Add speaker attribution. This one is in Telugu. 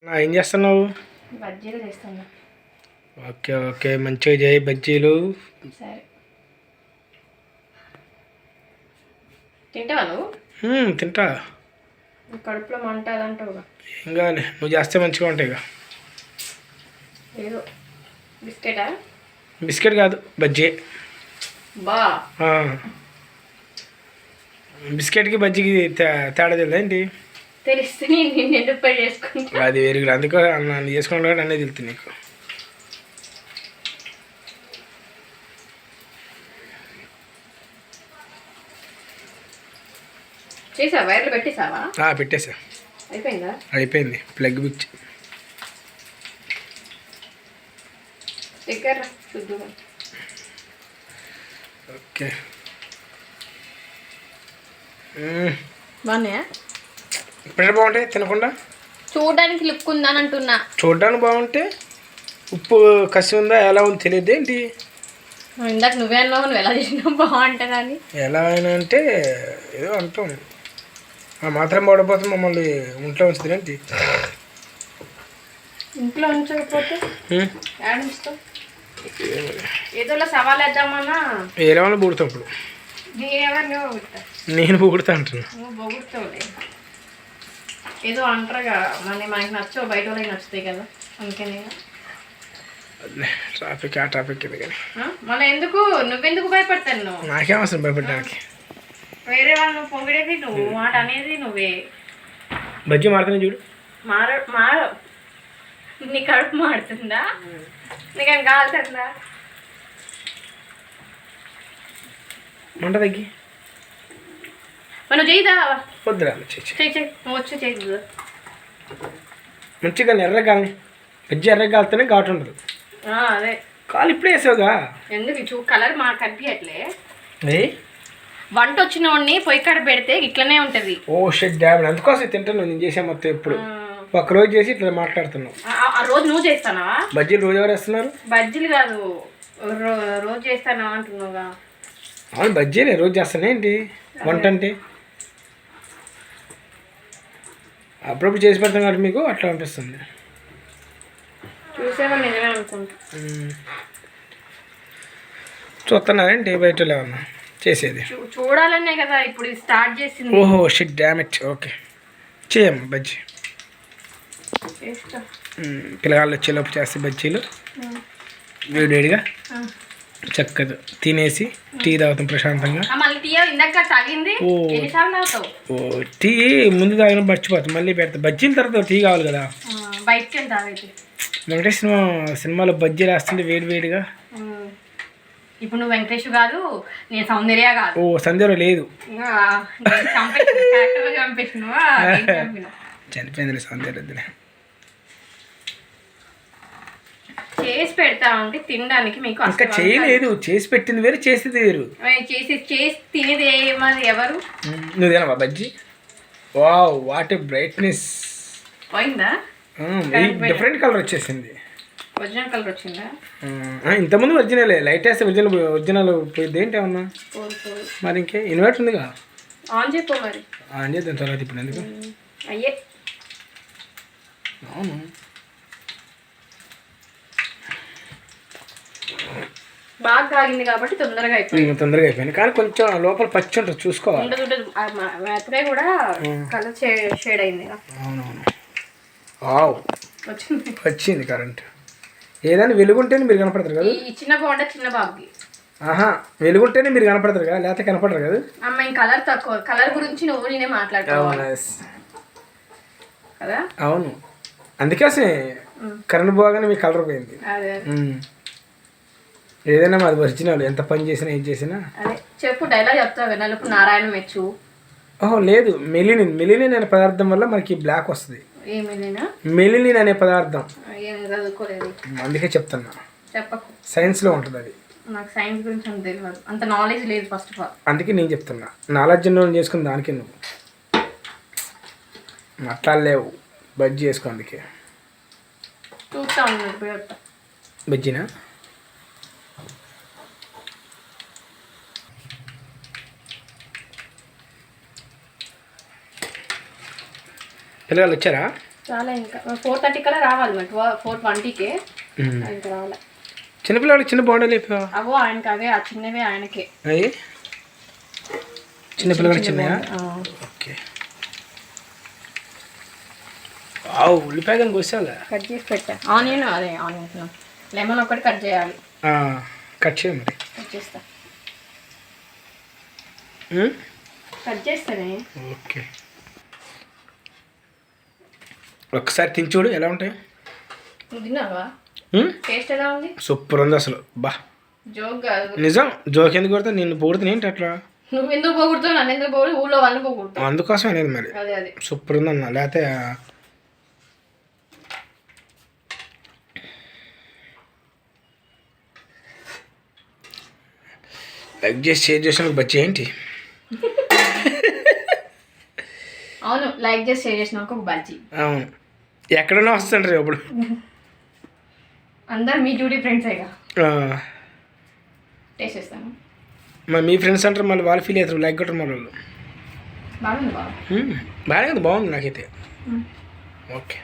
Speaker 1: ఏం చేస్తున్నావు?
Speaker 2: బజ్జీలు చేస్తున్నా.
Speaker 1: ఓకే ఓకే, మంచిగా చేయి బజ్జీలు.
Speaker 2: సరే, తింటావా నువ్వు?
Speaker 1: తింటా.
Speaker 2: కడుపులో మంట అంటావుగా.
Speaker 1: ఏం కావాలి, నువ్వు చేస్తే మంచిగా ఉంటాయి.
Speaker 2: ఏదో బిస్కెటా?
Speaker 1: బిస్కెట్ కాదు, బజ్జీ.
Speaker 2: బా
Speaker 1: బిస్కెట్కి బజ్జీకి తేడా తెలియదా ఏంటి?
Speaker 2: తెలిస్తే నేను ఎందుకు పై చేసుకుంటా?
Speaker 1: అది వేరు, అందుకో నన్ను చేసుకున్నాను కాబట్టి అన్నీ తెలుస్తుంది నీకు.
Speaker 2: చేసావా? వైర్లు పెట్టేసావా?
Speaker 1: పెట్టేసా.
Speaker 2: అయిపోయిందా?
Speaker 1: అయిపోయింది. ప్లగ్ బిచ్
Speaker 2: దగ్గర చూద్దాం.
Speaker 1: ఓకే.
Speaker 2: బాగున్నాయా?
Speaker 1: ఇప్పుడే బాగుంటాయి తినకుండా.
Speaker 2: చూడడానికి లుక్ ఉందని అంటున్నా.
Speaker 1: చూడడానికి బాగుంటే ఉప్పు కసి ఉందా ఎలా ఉంది తెలియదు ఏంటి?
Speaker 2: ఇందాక నువ్వే అన్నావు, నువ్వు ఎలా చేసినావు బాగుంటుందని.
Speaker 1: ఎలా అయినా అంటే ఏదో అంటాం, మాత్రం పడపోతే మమ్మల్ని ఇంట్లో ఉంచుతుంది ఏంటి?
Speaker 2: ఇంట్లో ఉంచకపోతే ఉంచుతావు? ఏదోలా సవాల్ వేద్దామన్నా
Speaker 1: వేరే వాళ్ళు పొగుడుతాం. ఇప్పుడు నేను పొగుడుతా అంటున్నా.
Speaker 2: నువ్వు పొగుడుతావులే, ఏదో అంటారుగా మనకి నచ్చవు, బయట వాళ్ళకి నచ్చుతాయి కదా, అందుకని.
Speaker 1: ట్రాఫిక్ ఆ ట్రాఫిక్ ఇది కానీ
Speaker 2: మళ్ళీ ఎందుకు నువ్వెందుకు భయపడతాను? నువ్వు
Speaker 1: నాకేం అవసరం భయపడడానికి.
Speaker 2: వేరే వాళ్ళు నువ్వు పొగిడేది నువ్వు, మాట అనేది నువ్వే.
Speaker 1: బజ్జీ మారుతుంది చూడు.
Speaker 2: మార నీ కడుపు మారుతుందా? నీకేం కాలుతుందా?
Speaker 1: మంట తగ్గి
Speaker 2: మనం చేయిదా?
Speaker 1: వద్దురా,
Speaker 2: చెయ్యి నువ్వు వచ్చి చేయి.
Speaker 1: మంచిగా ఎర్రగాలి బజ్జీ ఎర్రగాలితేనే ఘాటు ఉండదు.
Speaker 2: అదే
Speaker 1: కాలు ఇప్పుడే వేసావుగా,
Speaker 2: ఎందుకు కలర్ మాకు కనిపించట్లే.
Speaker 1: ఏ
Speaker 2: వంట వచ్చిన వాడిని పొయ్యి కాడ పెడితే ఇట్లనే ఉంటది.
Speaker 1: ఓ షెడ్ డ్యామ్, అందుకోసం తింటాను నేను చేసే మొత్తం. ఎప్పుడు ఒకరోజు చేసి ఇట్లా మాట్లాడుతున్నావు.
Speaker 2: ఆ రోజు నువ్వు చేస్తానావా
Speaker 1: బజ్జీలు? రోజు ఎవరు వేస్తున్నారు?
Speaker 2: బజ్జీలు కాదు, రోజు చేస్తానా అంటున్నావుగా.
Speaker 1: అవును, బజ్జీలే రోజు చేస్తానే ఏంటి వంట అంటే. అప్పుడప్పుడు చేసి పెడతాం కాబట్టి మీకు అట్లా అనిపిస్తుంది.
Speaker 2: చూసేవా నిజమే అనుకుంటా.
Speaker 1: చూస్తున్నానండి బయట ఏమన్నా చేసేది.
Speaker 2: చూడాలనే కదా ఇప్పుడు స్టార్ట్ చేసింది.
Speaker 1: ఓహో షిట్ డ్యామ్ ఇట్. ఓకే చేయమ్మా బజ్జీ. పిల్లగాళ్ళు వచ్చేలోపు చేస్తే బజ్జీలు వేడివేడిగా చక్కగా తినేసి టీ తాగుతాం ప్రశాంతంగా. ఓ టీ ముందు తాగిన మర్చిపోతాం, మళ్ళీ పెడతా. బజ్జీల తర్వాత టీ కావాలి కదా. వెంకటేష్ సినిమాలో బజ్జీలు వేస్తుంటే వేడివేడిగా.
Speaker 2: ఇప్పుడు నువ్వు వెంకటేష్ కాదు, నేను సౌందర్య కాదు.
Speaker 1: ఓ సౌందర్య లేదు, చనిపోయింది సౌందర్య.
Speaker 2: చేసి పెడతా ఉంటే తినడానికి మీకు
Speaker 1: ఇంకా చేయలేదు. చేసి పెట్టింది వేరు, చేసేది వేరు.
Speaker 2: చేసి తినేది ఏమది ఎవరు?
Speaker 1: నువ్వు తినవా bajji? Wow what a brightness.
Speaker 2: పోయిందా?
Speaker 1: డిఫరెంట్ కలర్ వచ్చేసింది.
Speaker 2: ఒరిజినల్ కలర్ వచ్చిందా?
Speaker 1: ఇంతకుముందు ఒరిజినలే, లైట్ వేస్తే ఒరిజినల్ పోయింది ఏంటి ఏమన్నా. మరి ఇంకే ఇన్వర్టర్ ఉందిగా,
Speaker 2: ఆన్ చెప్పు. మరి
Speaker 1: ఆన్ చేద్దాం తర్వాత. ఇప్పుడు ఎందుకు
Speaker 2: అయ్యే.
Speaker 1: అవును,
Speaker 2: బాగా కాగింది కాబట్టి తొందరగా
Speaker 1: అయిపోయింది. కానీ కొంచెం లోపల పచ్చి ఉంటుంది, చూసుకోవాలి.
Speaker 2: మెత్తగా కూడా కలర్ షేడ్ అయింది.
Speaker 1: అవునవును, వచ్చింది కరెంట్. ఏదైనా వెలుగుంటేనే మీరు కనపడతారు కదా.
Speaker 2: ఈ చిన్న బాగుంటే చిన్న బాబుకి.
Speaker 1: వెలుగుంటేనే మీరు కనపడతారు కదా, లేకపోతే కనపడరు కదా.
Speaker 2: అమ్మాయి కలర్ తక్కువ, కలర్ గురించి నువ్వు నేనే మాట్లాడుతాను కదా.
Speaker 1: అవును, అందుకోసం కరెంట్ పోగానే మీ కలర్ పోయింది. ఏదైనా మాది ఒరిజినల్, ఎంత పని చేసినా ఏం చేసినా.
Speaker 2: అదే చెప్పు, డైలాగ్ చెప్తావు. నలుపు నారాయణ మెచ్చు.
Speaker 1: ఓహో లేదు, మెలినిన్ అనే పదార్థం వల్ల మనకి బ్లాక్ వస్తుంది. మెలినిన్ అనే పదార్థం, అందుకే చెప్తున్నా.
Speaker 2: చెప్పకు,
Speaker 1: సైన్స్లో ఉంటుంది అది.
Speaker 2: నాకు సైన్స్ గురించి అంత తెలియదు, అంత నాలెడ్జ్ లేదు ఫస్ట్ ఆఫ్ ఆల్.
Speaker 1: అందుకే నేను చెప్తున్నా, నాలెడ్జ్ చేసుకుని దానికి నువ్వు మాట్లాడలేవు. బజ్జీ చేసుకో, అందుకే
Speaker 2: చూస్తా.
Speaker 1: బజ్జీనా? పిల్లలు వచ్చారా?
Speaker 2: చాలా ఇంకా 4:30 కల్లా రావాలి మరి 4:20కే ఇంకా రావాలి.
Speaker 1: చిన్నపిల్లలకి చిన్న బాగుండే లేపా
Speaker 2: అవో ఆయనకి అవే ఆ చిన్నవే ఆయనకే.
Speaker 1: అయ్యి చిన్నపిల్లలకి చిన్నయా? ఓకే. ఉల్లిపాయలు కోసాలా?
Speaker 2: కట్ చేసి పెట్టా. ఆనియన్ లెమన్ ఒకటి కట్ చేయాలి.
Speaker 1: కట్ చేయ మరి.
Speaker 2: కట్ చేస్తా. కట్ చేస్తానే.
Speaker 1: ఓకే. ఒక్కసారి తిని చూడు ఎలా ఉంటాయి.
Speaker 2: నువ్వు తిన్నావా? టేస్ట్ ఎలా ఉంది?
Speaker 1: సూపర్ ఉంది అసలు. బా
Speaker 2: జోక్ కాదు
Speaker 1: నిజం. జోక్ ఎందుకు కొడతా? నిన్ను పొగుడుతుంది ఏంటి అట్లా?
Speaker 2: నువ్వు ఎందుకు పోగొడుతావు? నన్ను ఎందుకు పోగొడు? ఊళ్ళో వాళ్ళని పోగొడుతావు.
Speaker 1: అందుకోసం అనేది మరి.
Speaker 2: అదే
Speaker 1: సూపర్ ఉందన్న. లేకపోతే లైక్ చేసి షేర్ చేసిన బజ్జీ ఏంటి?
Speaker 2: అవును, లైక్ చేసి షేర్ చేసిన ఒక బజ్జీ.
Speaker 1: అవును, ఎక్కడన్నా వస్తుంటారు ఇప్పుడు.
Speaker 2: అందరు మీ డ్యూటీ ఫ్రెండ్సేగా. టేస్ట్ చేస్తాను.
Speaker 1: మరి మీ ఫ్రెండ్స్ అంటారు, మళ్ళీ వాళ్ళు ఫీల్ అవుతారు. లైక్ కొట్టరు మళ్ళీ వాళ్ళు.
Speaker 2: బాగుంది
Speaker 1: బాగానే ఉంది, బాగుంది నాకైతే. ఓకే.